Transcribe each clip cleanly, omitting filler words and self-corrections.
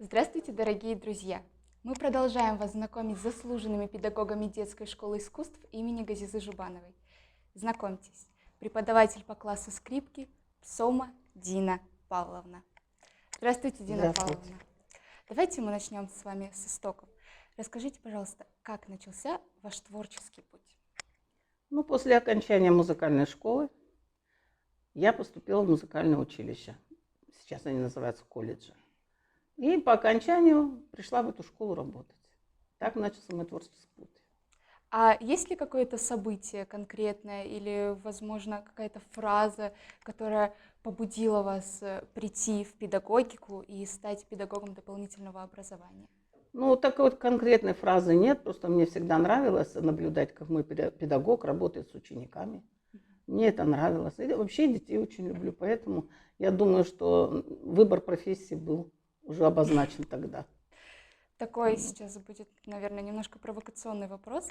Здравствуйте, дорогие друзья! Мы продолжаем вас знакомить с заслуженными педагогами детской школы искусств имени Газизы Жубановой. Знакомьтесь, преподаватель по классу скрипки Псома Дина Павловна. Здравствуйте, Дина Здравствуйте. Павловна. Давайте мы начнем с вами с истоков. Расскажите, пожалуйста, как начался ваш творческий путь? После окончания музыкальной школы я поступила в музыкальное училище. Сейчас они называются колледжи. И по окончанию пришла в эту школу работать. Так начался мой творческий путь. А есть ли какое-то событие конкретное или, возможно, какая-то фраза, которая побудила вас прийти в педагогику и стать педагогом дополнительного образования? Такой вот конкретной фразы нет, просто мне всегда нравилось наблюдать, как мой педагог работает с учениками. Мне это нравилось. И вообще детей очень люблю, поэтому я думаю, что выбор профессии был уже обозначен тогда. Такой сейчас будет, наверное, немножко провокационный вопрос.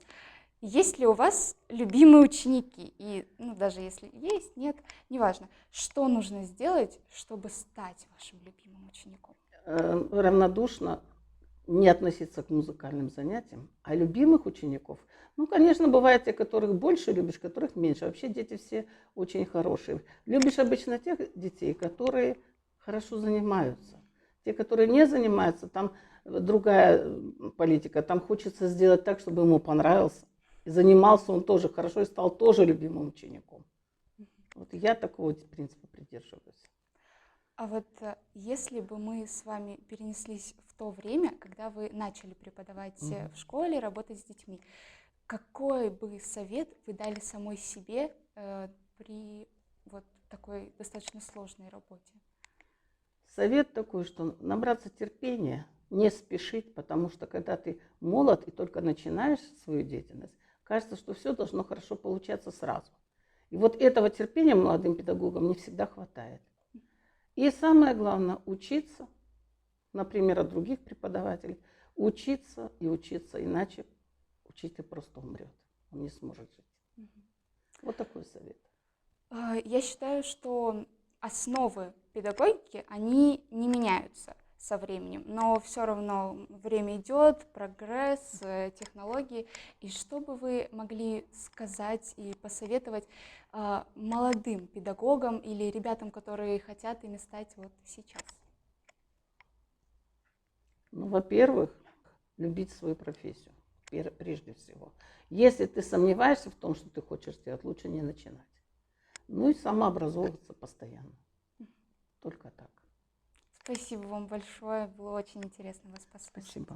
Есть ли у вас любимые ученики? И, даже если есть, нет, неважно. Что нужно сделать, чтобы стать вашим любимым учеником? Равнодушно не относиться к музыкальным занятиям, а любимых учеников, конечно, бывают те, которых больше любишь, которых меньше. Вообще дети все очень хорошие. Любишь обычно тех детей, которые хорошо занимаются. Те, которые не занимаются, там другая политика. Там хочется сделать так, чтобы ему понравился. И занимался он тоже хорошо и стал тоже любимым учеником. Вот я такого принципа придерживаюсь. А вот если бы мы с вами перенеслись в то время, когда вы начали преподавать в школе, работать с детьми, какой бы совет вы дали самой себе при вот такой достаточно сложной работе? Совет такой, что набраться терпения, не спешить, потому что когда ты молод и только начинаешь свою деятельность, кажется, что все должно хорошо получаться сразу. И вот этого терпения молодым педагогам не всегда хватает. И самое главное, учиться, например, от других преподавателей, учиться и учиться, иначе учитель просто умрет, он не сможет жить. Вот такой совет. Я считаю, что основы педагогики, они не меняются со временем, но все равно время идет, прогресс, технологии. И что бы вы могли сказать и посоветовать молодым педагогам или ребятам, которые хотят ими стать вот сейчас? Во-первых, любить свою профессию, прежде всего. Если ты сомневаешься в том, что ты хочешь сделать, лучше не начинать. И самообразовываться постоянно. Только так. Спасибо вам большое, было очень интересно вас послушать. Спасибо.